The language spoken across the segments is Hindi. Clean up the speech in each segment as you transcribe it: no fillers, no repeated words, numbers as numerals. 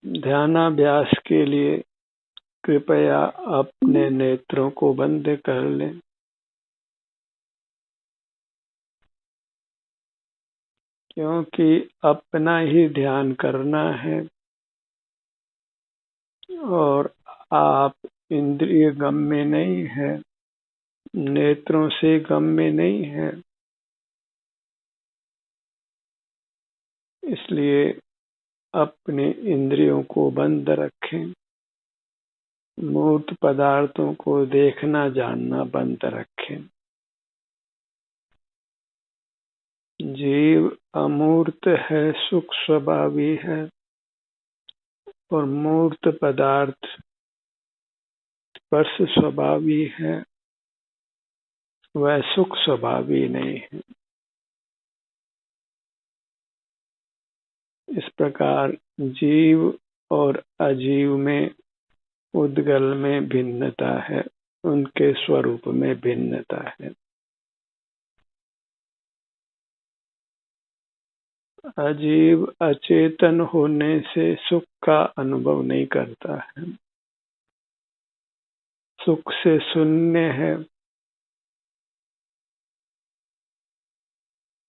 ध्यानाभ्यास के लिए कृपया अपने नेत्रों को बंद कर लें। क्योंकि अपना ही ध्यान करना है और आप इंद्रिय गम में नहीं है, नेत्रों से गम में नहीं है। इसलिए अपने इंद्रियों को बंद रखें, मूर्त पदार्थों को देखना जानना बंद रखें। जीव अमूर्त है, सुख स्वभावी है, और मूर्त पदार्थ स्पर्श स्वभावी है, वह सुख स्वभावी नहीं है। इस प्रकार जीव और अजीव में, उद्गल में भिन्नता है, उनके स्वरूप में भिन्नता है। अजीव अचेतन होने से सुख का अनुभव नहीं करता है, सुख से शून्य है,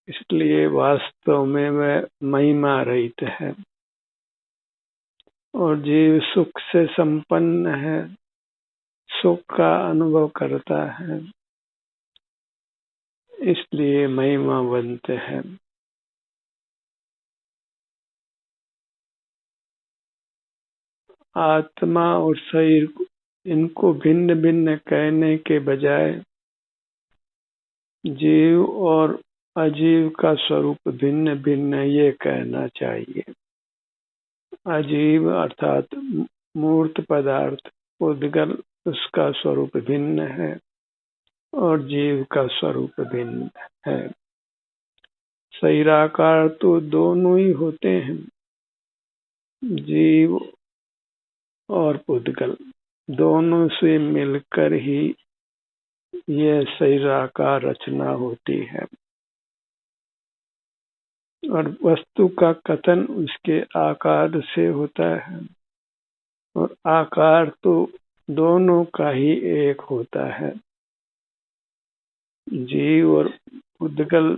इसलिए वास्तव में वह महिमा रहित है। और जीव सुख से संपन्न है, सुख का अनुभव करता है, इसलिए महिमावंत है। आत्मा और शरीर इनको भिन्न भिन्न कहने के बजाय जीव और अजीव का स्वरूप भिन्न भिन्न ये कहना चाहिए। अजीव अर्थात मूर्त पदार्थ, उद्गल, उसका स्वरूप भिन्न है और जीव का स्वरूप भिन्न है। शरीराकार तो दोनों ही होते हैं, जीव और उद्गल दोनों से मिलकर ही यह शरीराकार रचना होती है। और वस्तु का कथन उसके आकार से होता है, और आकार तो दोनों का ही एक होता है। जीव और उद्गल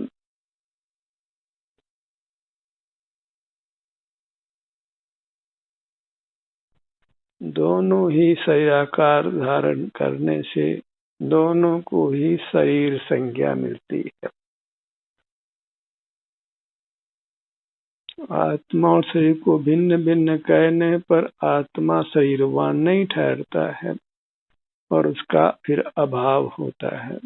दोनों ही शरीराकार धारण करने से दोनों को ही शरीर संज्ञा मिलती है। आत्मा और शरीर को भिन्न भिन्न कहने पर आत्मा शरीरवान नहीं ठहरता है और उसका फिर अभाव होता है।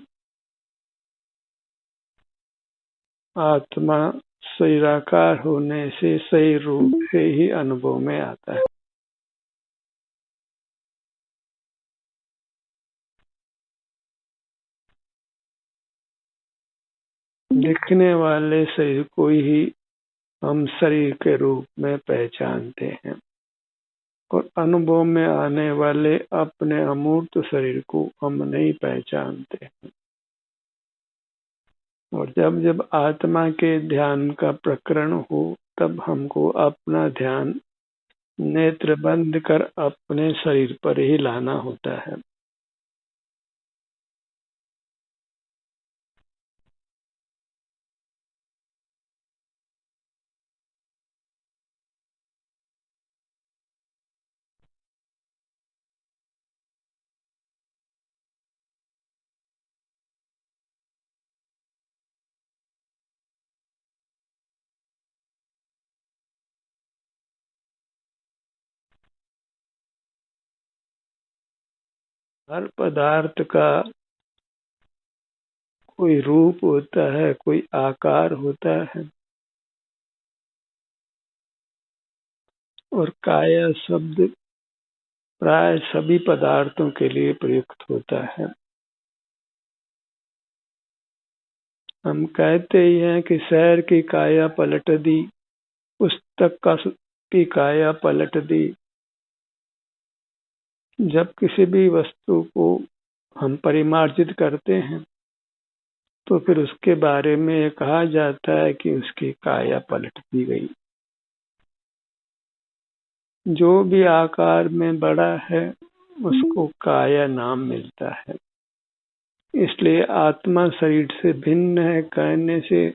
आत्मा शरीराकार होने से शरीर रूप से ही अनुभव में आता है। दिखने वाले शरीर को ही हम शरीर के रूप में पहचानते हैं और अनुभव में आने वाले अपने अमूर्त शरीर को हम नहीं पहचानते हैं। और जब जब आत्मा के ध्यान का प्रकरण हो तब हमको अपना ध्यान नेत्र बंद कर अपने शरीर पर ही लाना होता है। हर पदार्थ का कोई रूप होता है, कोई आकार होता है, और काया शब्द प्राय सभी पदार्थों के लिए प्रयुक्त होता है। हम कहते ही हैं कि शहर की काया पलट दी, पुस्तक की काया पलट दी। जब किसी भी वस्तु को हम परिमार्जित करते हैं तो फिर उसके बारे में कहा जाता है कि उसकी काया पलट दी गई। जो भी आकार में बड़ा है उसको काया नाम मिलता है। इसलिए आत्मा शरीर से भिन्न है कहने से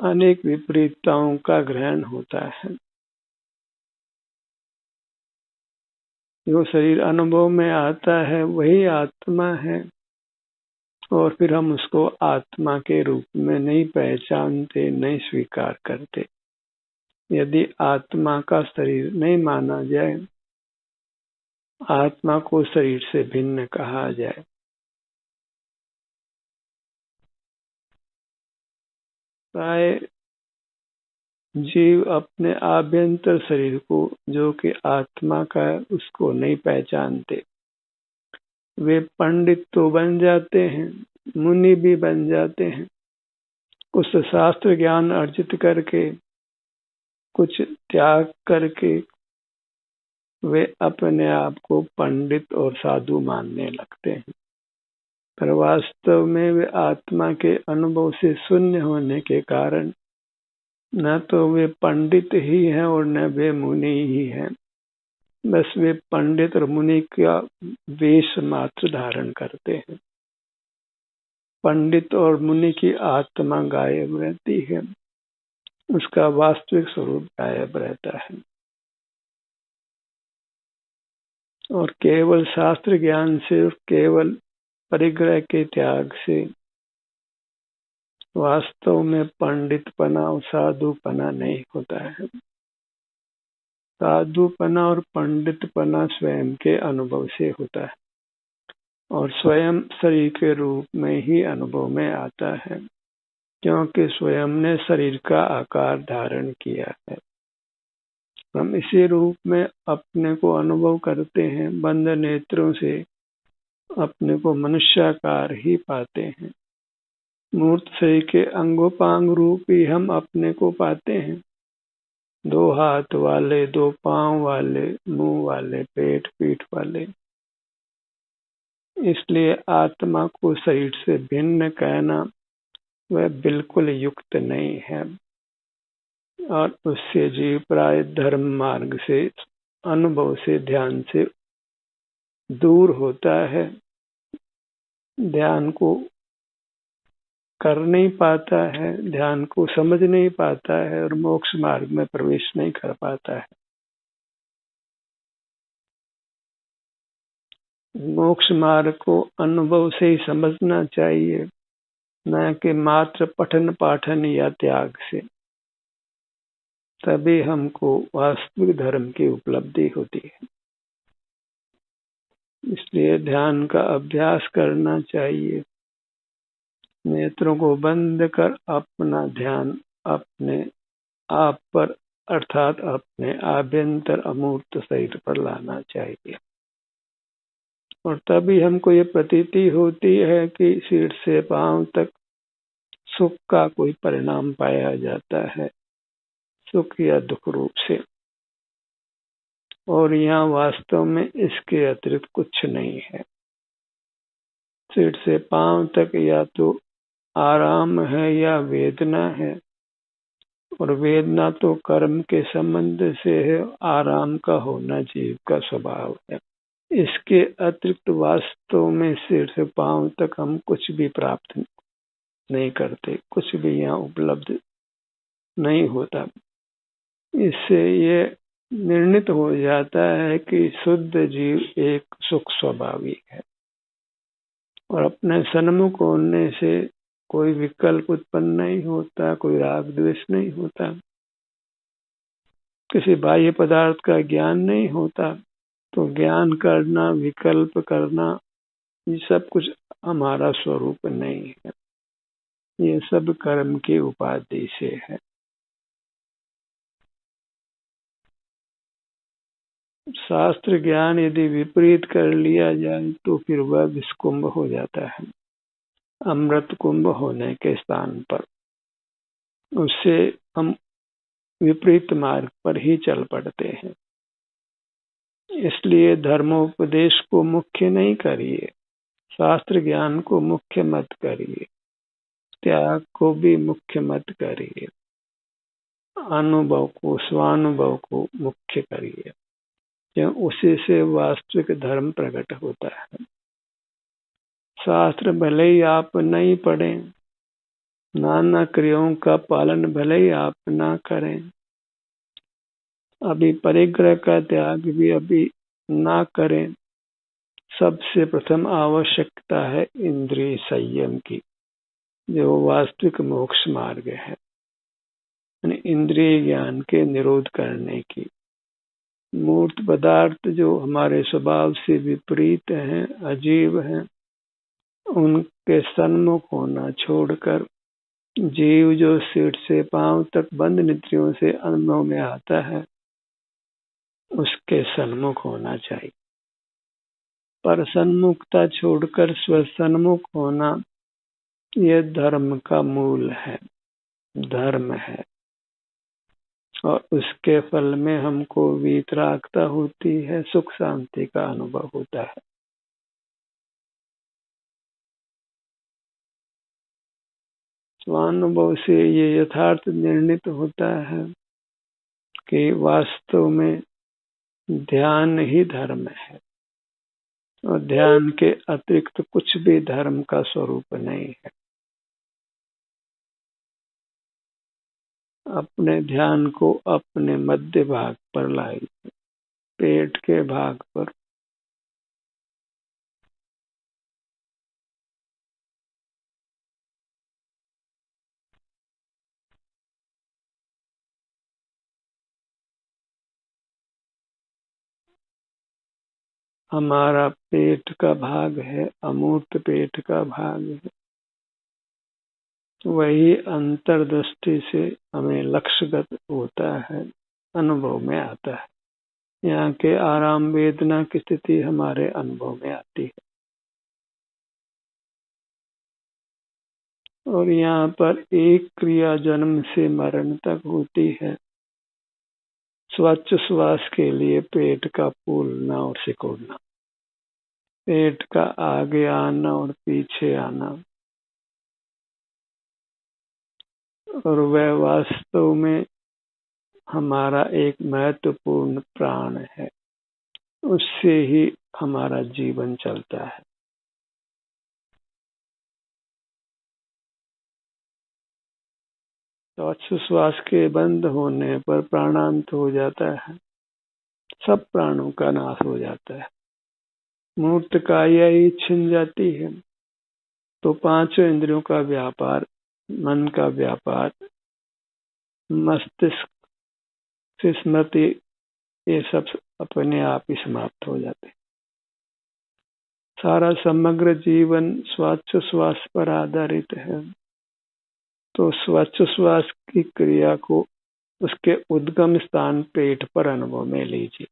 अनेक विपरीतताओं का ग्रहण होता है। जो शरीर अनुभव में आता है वही आत्मा है, और फिर हम उसको आत्मा के रूप में नहीं पहचानते, नहीं स्वीकार करते। यदि आत्मा का शरीर नहीं माना जाए, आत्मा को शरीर से भिन्न कहा जाए, प्राय जीव अपने आभ्यंतर शरीर को जो कि आत्मा का है उसको नहीं पहचानते। वे पंडित तो बन जाते हैं, मुनि भी बन जाते हैं, कुछ शास्त्र ज्ञान अर्जित करके, कुछ त्याग करके वे अपने आप को पंडित और साधु मानने लगते हैं। पर वास्तव में वे आत्मा के अनुभव से शून्य होने के कारण न तो वे पंडित ही हैं और न वे मुनि ही हैं। बस वे पंडित और मुनि का वेश मात्र धारण करते हैं। पंडित और मुनि की आत्मा गायब रहती है, उसका वास्तविक स्वरूप गायब रहता है। और केवल शास्त्र ज्ञान से, केवल परिग्रह के त्याग से वास्तव में पंडितपना और साधुपना नहीं होता है। साधुपना और पंडितपना स्वयं के अनुभव से होता है और स्वयं शरीर के रूप में ही अनुभव में आता है, क्योंकि स्वयं ने शरीर का आकार धारण किया है। हम इसी रूप में अपने को अनुभव करते हैं। बंद नेत्रों से अपने को मनुष्याकार ही पाते हैं। मूर्त शरीर के अंगोपांग रूप ही हम अपने को पाते हैं। 2 हाथ वाले, 2 पांव वाले, मुंह वाले, पेट पीठ वाले। इसलिए आत्मा को शरीर से भिन्न कहना वह बिल्कुल युक्त नहीं है, और उससे जीव प्राय धर्म मार्ग से, अनुभव से, ध्यान से दूर होता है। ध्यान को कर नहीं पाता है, ध्यान को समझ नहीं पाता है और मोक्ष मार्ग में प्रवेश नहीं कर पाता है। मोक्ष मार्ग को अनुभव से ही समझना चाहिए, न कि मात्र पठन पाठन या त्याग से। तभी हमको वास्तविक धर्म की उपलब्धि होती है। इसलिए ध्यान का अभ्यास करना चाहिए। नेत्रों को बंद कर अपना ध्यान अपने आप पर, अर्थात अपने आभ्यंतर अमूर्त शरीर पर लाना चाहिए। और तभी हमको ये प्रतीति होती है कि सिर से पांव तक सुख का कोई परिणाम पाया जाता है, सुख या दुख रूप से। और यहाँ वास्तव में इसके अतिरिक्त कुछ नहीं है। सिर से पांव तक या तो आराम है या वेदना है, और वेदना तो कर्म के संबंध से है, आराम का होना जीव का स्वभाव है। इसके अतिरिक्त वास्तव में सिर से पांव तक हम कुछ भी प्राप्त नहीं करते, कुछ भी यहाँ उपलब्ध नहीं होता। इससे ये निर्णित हो जाता है कि शुद्ध जीव एक सुख स्वभावी है, और अपने सन्मुख होने से कोई विकल्प उत्पन्न नहीं होता, कोई राग द्वेष नहीं होता, किसी बाह्य पदार्थ का ज्ञान नहीं होता। तो ज्ञान करना, विकल्प करना, ये सब कुछ हमारा स्वरूप नहीं है। ये सब कर्म की उपाधि से है। शास्त्र ज्ञान यदि विपरीत कर लिया जाए तो फिर वह विषकुंभ हो जाता है, अमृत कुंभ होने के स्थान पर। उससे हम विपरीत मार्ग पर ही चल पड़ते हैं। इसलिए धर्मोपदेश को मुख्य नहीं करिए, शास्त्र ज्ञान को मुख्य मत करिए, त्याग को भी मुख्य मत करिए। अनुभव को, स्वानुभव को मुख्य करिए, क्यों उसी से वास्तविक धर्म प्रकट होता है। शास्त्र भले ही आप नहीं पढ़ें, नाना क्रियाओं का पालन भले ही आप ना करें, अभी परिग्रह का त्याग भी अभी ना करें, सबसे प्रथम आवश्यकता है इंद्रिय संयम की, जो वास्तविक मोक्ष मार्ग है, इंद्रिय ज्ञान के निरोध करने की। मूर्त पदार्थ जो हमारे स्वभाव से विपरीत हैं, अजीब हैं, उनके सन्मुख होना छोड़कर जीव जो सिर से पांव तक बंद निद्रियों से अनुभव में आता है, उसके सन्मुख होना चाहिए। पर सन्मुखता छोड़कर स्वसन्मुख होना, यह धर्म का मूल है, धर्म है, और उसके फल में हमको वीतरागता होती है, सुख शांति का अनुभव होता है। स्वानुभव से ये यथार्थ निर्णित होता है कि वास्तव में ध्यान ही धर्म है, और ध्यान के अतिरिक्त कुछ भी धर्म का स्वरूप नहीं है। अपने ध्यान को अपने मध्य भाग पर लाइए, पेट के भाग पर। हमारा पेट का भाग है, अमूर्त पेट का भाग है, वही अंतर्दृष्टि से हमें लक्ष्यगत होता है, अनुभव में आता है। यहाँ के आराम वेदना की स्थिति हमारे अनुभव में आती है, और यहाँ पर एक क्रिया जन्म से मरण तक होती है। स्वच्छ श्वास के लिए पेट का फूलना और सिकुड़ना, पेट का आगे आना और पीछे आना, और वह वास्तव में हमारा एक महत्वपूर्ण प्राण है, उससे ही हमारा जीवन चलता है। स्वच्छ श्वास के बंद होने पर प्राणांत हो जाता है, सब प्राणों का नाश हो जाता है, मूर्त काया ही छिन जाती है। तो पांचों इंद्रियों का व्यापार, मन का व्यापार, मस्तिष्क से स्मृति, ये सब अपने आप ही समाप्त हो जाते हैं। सारा समग्र जीवन स्वच्छ श्वास पर आधारित है। तो स्वच्छ श्वास की क्रिया को उसके उद्गम स्थान पेट पर अनुभव में लीजिए।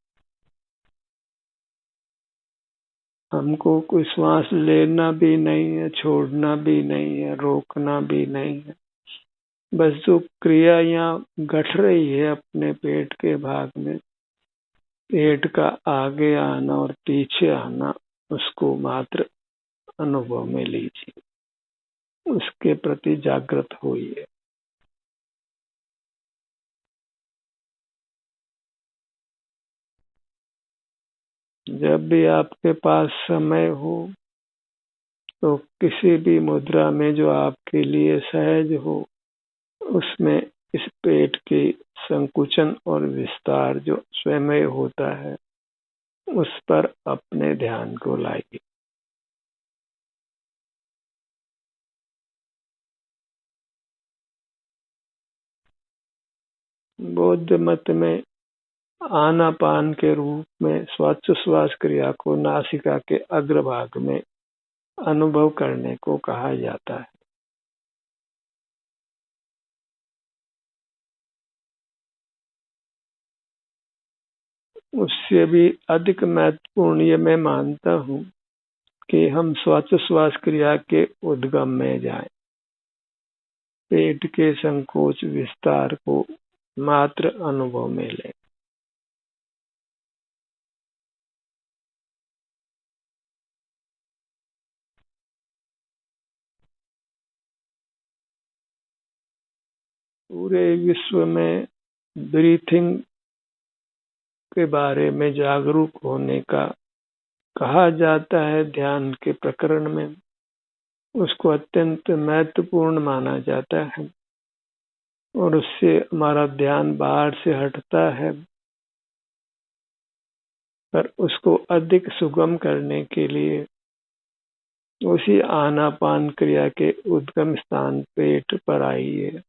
हमको कोई श्वास लेना भी नहीं है, छोड़ना भी नहीं है, रोकना भी नहीं है, बस जो क्रिया यहाँ घट रही है अपने पेट के भाग में, पेट का आगे आना और पीछे आना, उसको मात्र अनुभव में लीजिए, उसके प्रति जागृत होइए। जब भी आपके पास समय हो, तो किसी भी मुद्रा में जो आपके लिए सहज हो, उसमें इस पेट की संकुचन और विस्तार जो स्वयं होता है, उस पर अपने ध्यान को लाइए। बौद्ध मत में आनापान के रूप में स्वच्छ श्वास क्रिया को नासिका के अग्रभाग में अनुभव करने को कहा जाता है। उससे भी अधिक महत्वपूर्ण ये मैं मानता हूँ कि हम स्वच्छ श्वास क्रिया के उद्गम में जाएं, पेट के संकोच विस्तार को मात्र अनुभव में लें। पूरे विश्व में ब्रीथिंग के बारे में जागरूक होने का कहा जाता है ध्यान के प्रकरण में, उसको अत्यंत महत्वपूर्ण माना जाता है और उससे हमारा ध्यान बाहर से हटता है। पर उसको अधिक सुगम करने के लिए उसी आनापान क्रिया के उद्गम स्थान पेट पर आइए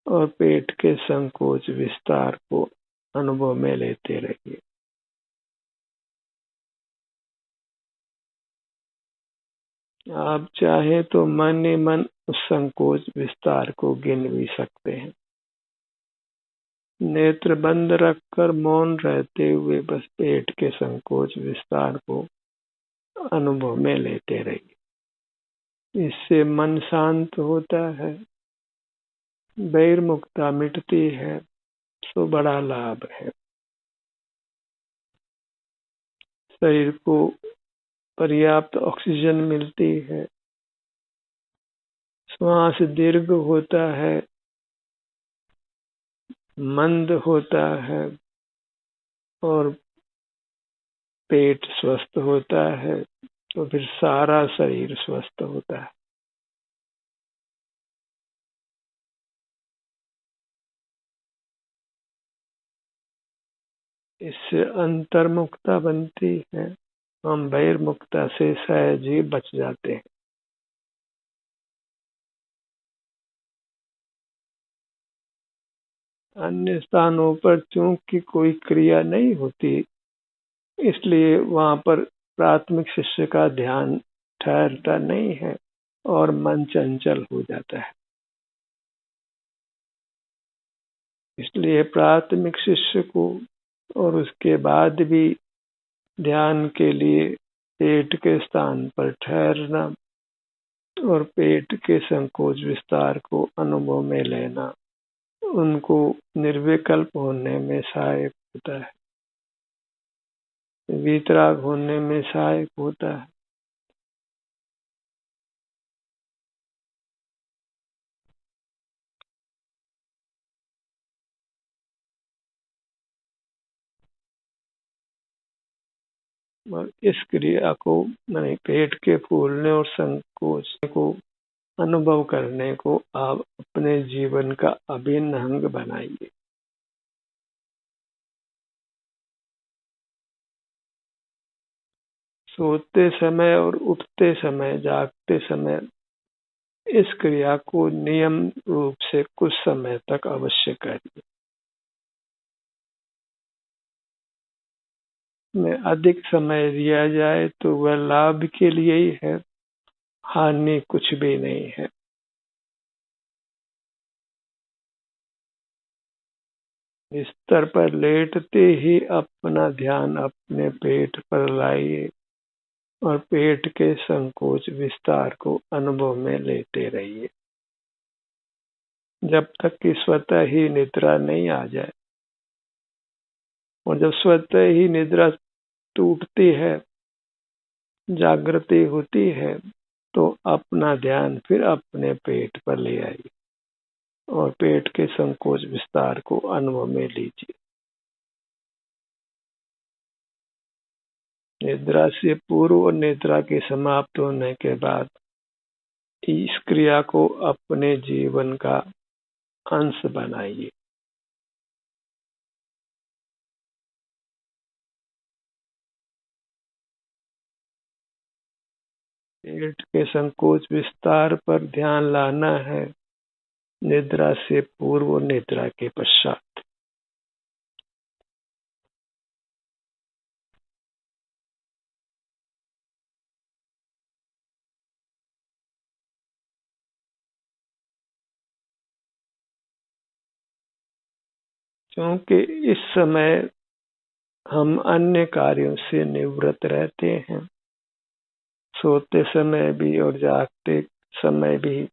और पेट के संकोच विस्तार को अनुभव में लेते रहिए। आप चाहे तो मन ही मन उस संकोच विस्तार को गिन भी सकते हैं। नेत्र बंद रखकर मौन रहते हुए बस पेट के संकोच विस्तार को अनुभव में लेते रहिए। इससे मन शांत होता है, बहिर्मुखता मिटती है, तो बड़ा लाभ है। शरीर को पर्याप्त ऑक्सीजन मिलती है, श्वास दीर्घ होता है, मंद होता है और पेट स्वस्थ होता है, तो फिर सारा शरीर स्वस्थ होता है। इससे अंतर्मुखता बनती है, हम बहिर्मुखता से सहज ही बच जाते हैं। अन्य स्थानों पर चूंकि कोई क्रिया नहीं होती, इसलिए वहां पर प्राथमिक शिष्य का ध्यान ठहरता नहीं है और मन चंचल हो जाता है। इसलिए प्राथमिक शिष्य को और उसके बाद भी ध्यान के लिए पेट के स्थान पर ठहरना और पेट के संकोच विस्तार को अनुभव में लेना उनको निर्विकल्प होने में सहायक होता है, वीतराग होने में सहायक होता है। और इस क्रिया को माने पेट के फूलने और संकोच को अनुभव करने को आप अपने जीवन का अभिन्न अंग बनाइए। सोते समय और उठते समय, जागते समय इस क्रिया को नियम रूप से कुछ समय तक अवश्य करिए। में अधिक समय दिया जाए तो वह लाभ के लिए ही है, हानि कुछ भी नहीं है। बिस्तर पर लेटते ही अपना ध्यान अपने पेट पर लाइए और पेट के संकोच विस्तार को अनुभव में लेते रहिए जब तक कि स्वतः ही निद्रा नहीं आ जाए। और जब स्वतः ही निद्रा टूटती है, जागृति होती है, तो अपना ध्यान फिर अपने पेट पर ले आइए और पेट के संकोच विस्तार को अनुभव में लीजिए। निद्रा से पूर्व और निद्रा के समाप्त होने के बाद इस क्रिया को अपने जीवन का अंश बनाइए। पेट के संकोच विस्तार पर ध्यान लाना है, निद्रा से पूर्व और निद्रा के पश्चात। क्योंकि इस समय हम अन्य कार्यों से निवृत्त रहते हैं, सोते समय भी और जागते समय भी,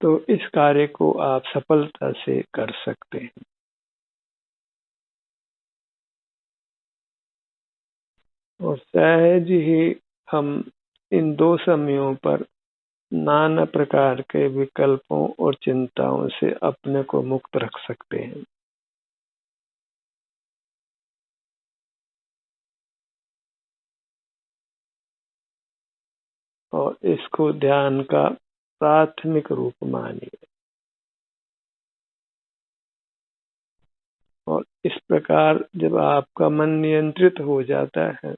तो इस कार्य को आप सफलता से कर सकते हैं। और सहज ही हम इन दो समयों पर नाना प्रकार के विकल्पों और चिंताओं से अपने को मुक्त रख सकते हैं। और इसको ध्यान का प्राथमिक रूप मानिए। और इस प्रकार जब आपका मन नियंत्रित हो जाता है,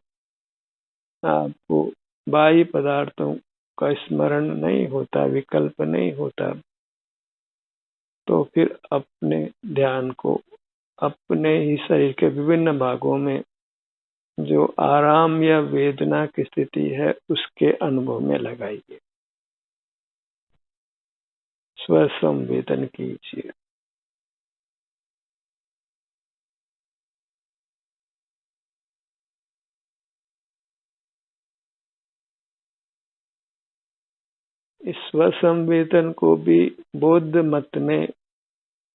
आपको बाह्य पदार्थों का स्मरण नहीं होता, विकल्प नहीं होता, तो फिर अपने ध्यान को अपने ही शरीर के विभिन्न भागों में जो आराम या वेदना की स्थिति है उसके अनुभव में लगाइए। स्व संवेदन कीजिए। इस स्व संवेदन को भी बौद्ध मत में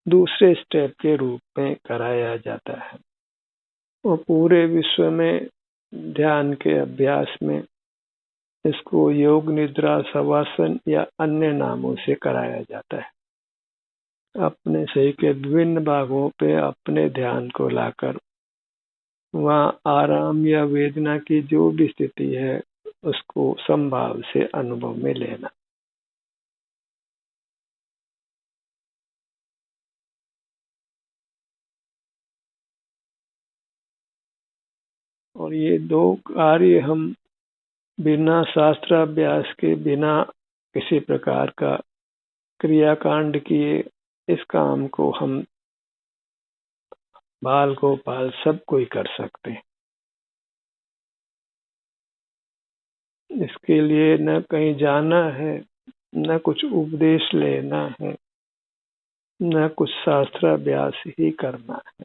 दूसरे स्टेप के रूप में कराया जाता है और पूरे विश्व में ध्यान के अभ्यास में इसको योग निद्रा शवासन या अन्य नामों से कराया जाता है। अपने शरीर के विभिन्न भागों पे अपने ध्यान को लाकर वहाँ आराम या वेदना की जो भी स्थिति है उसको संभाव से अनुभव में लेना। और ये दो कार्य हम बिना शास्त्राभ्यास के, बिना किसी प्रकार का क्रियाकांड किए, इस काम को हम बाल गोपाल सब कोई कर सकते हैं। इसके लिए न कहीं जाना है, न कुछ उपदेश लेना है, न कुछ शास्त्राभ्यास ही करना है।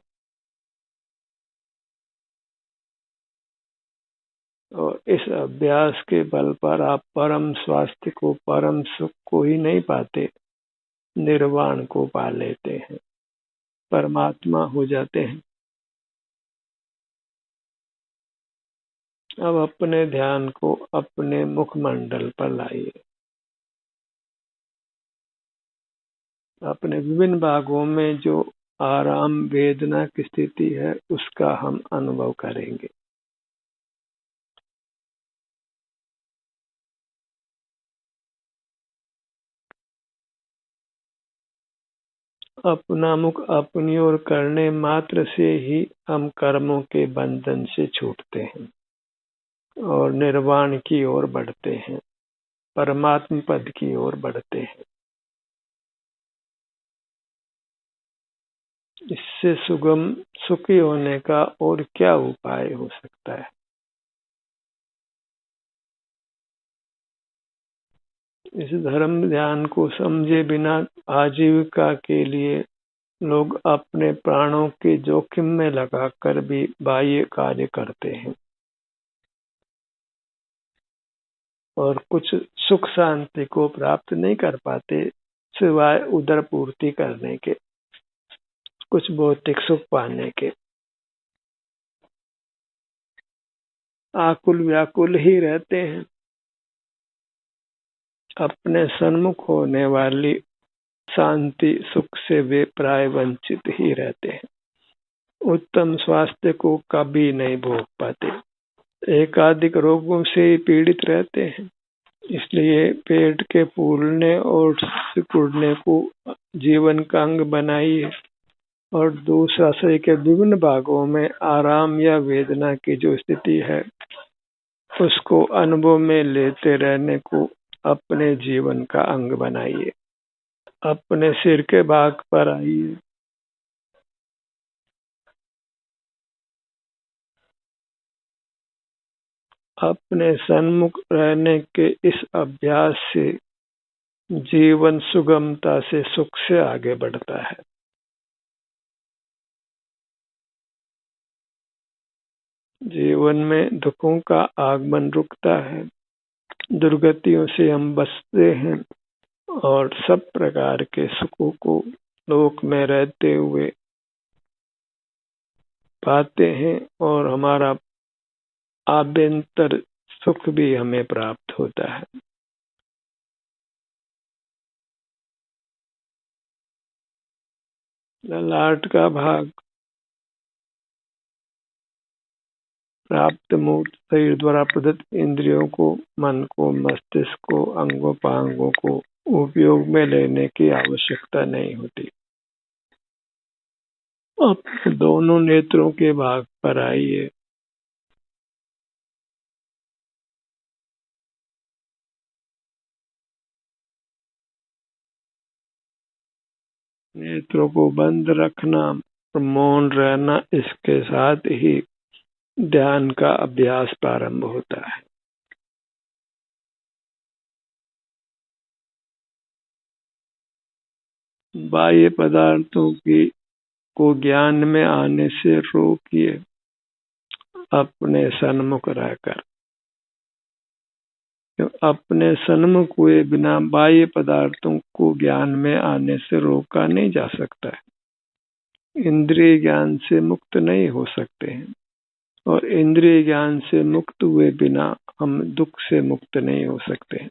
और इस अभ्यास के बल पर आप परम स्वास्थ्य को, परम सुख को ही नहीं पाते, निर्वाण को पा लेते हैं, परमात्मा हो जाते हैं। अब अपने ध्यान को अपने मुखमंडल पर लाइए। अपने विभिन्न भागों में जो आराम वेदना की स्थिति है उसका हम अनुभव करेंगे। अपना मुख अपनी ओर करने मात्र से ही हम कर्मों के बंधन से छूटते हैं और निर्वाण की ओर बढ़ते हैं, परमात्म पद की ओर बढ़ते हैं। इससे सुगम सुखी होने का और क्या उपाय हो सकता है। इस धर्म ध्यान को समझे बिना आजीविका के लिए लोग अपने प्राणों के जोखिम में लगाकर भी बाह्य कार्य करते हैं और कुछ सुख शांति को प्राप्त नहीं कर पाते सिवाय उदर पूर्ति करने के, कुछ भौतिक सुख पाने के। आकुल व्याकुल ही रहते हैं। अपने सन्मुख होने वाली शांति सुख से वे प्राय वंचित ही रहते हैं। उत्तम स्वास्थ्य को कभी नहीं भोग पाते, एकाधिक रोगों से पीड़ित रहते हैं। इसलिए पेट के फूलने और सिकुड़ने को जीवन का अंग बनाइए और दूसरा शरीर के विभिन्न भागों में आराम या वेदना की जो स्थिति है उसको अनुभव में लेते रहने को अपने जीवन का अंग बनाइए। अपने सिर के भाग पर आइए। अपने सन्मुख रहने के इस अभ्यास से जीवन सुगमता से सुख से आगे बढ़ता है। जीवन में दुखों का आगमन रुकता है, दुर्गतियों से हम बचते हैं और सब प्रकार के सुखों को लोक में रहते हुए पाते हैं और हमारा आभ्यंतर सुख भी हमें प्राप्त होता है। ललाट का भाग प्राप्त मूर्त शरीर द्वारा प्रदत्त इंद्रियों को, मन को, मस्तिष्क को, अंगोपांगों को उपयोग में लेने की आवश्यकता नहीं होती। अपने दोनों नेत्रों के भाग पर आइए। नेत्रों को बंद रखना और मौन रहना, इसके साथ ही ध्यान का अभ्यास प्रारंभ होता है। बाह्य पदार्थों की को ज्ञान में आने से रोकिए, अपने सन्मुख रहकर। अपने सन्मुख हुए बिना बाह्य पदार्थों को ज्ञान में आने से रोका नहीं जा सकता है। इंद्रिय ज्ञान से मुक्त नहीं हो सकते हैं, और इंद्रिय ज्ञान से मुक्त हुए बिना हम दुख से मुक्त नहीं हो सकते हैं।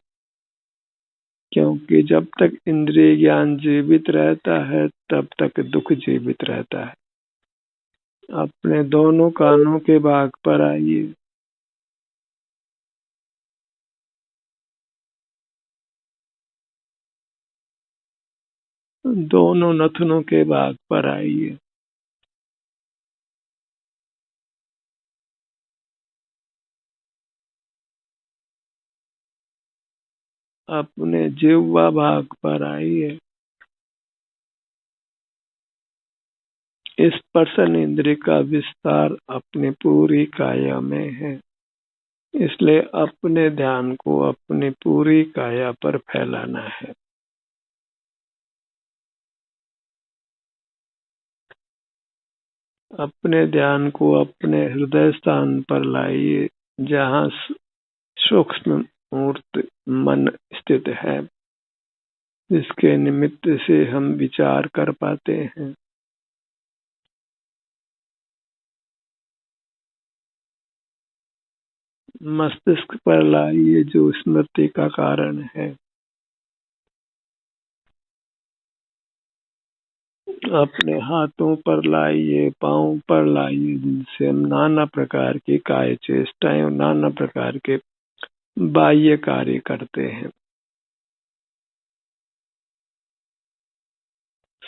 क्योंकि जब तक इंद्रिय ज्ञान जीवित रहता है तब तक दुख जीवित रहता है। अपने दोनों कानों के भाग पर आइए। दोनों नथनों के भाग पर आइए। अपने जिह्वा भाग पर आइए। स्पर्शन इंद्रिय का विस्तार अपनी पूरी काया में है, इसलिए अपने ध्यान को अपनी पूरी काया पर फैलाना है। अपने ध्यान को अपने हृदय स्थान पर लाइए, जहाँ सूक्ष्म मूर्त मन स्थित है, जिसके निमित्त से हम विचार कर पाते हैं। मस्तिष्क पर लाइए, जो स्मृति का कारण है। अपने हाथों पर लाइए, पांव पर लाइए, जिनसे हम नाना प्रकार की काय चेष्टाएं और नाना प्रकार के बाह्य कार्य करते हैं।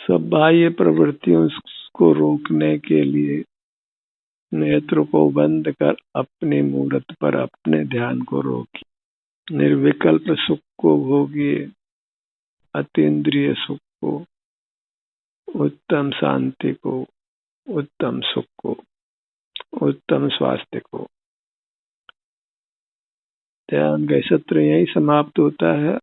सब बाह्य प्रवृत्तियों को रोकने के लिए नेत्र को बंद कर अपनी मूर्त पर अपने ध्यान को रोकिए। निर्विकल्प सुख को भोगिए, अतीन्द्रिय सुख को, उत्तम शांति को, उत्तम सुख को, उत्तम स्वास्थ्य को। ध्यान का सत्र यही समाप्त होता है।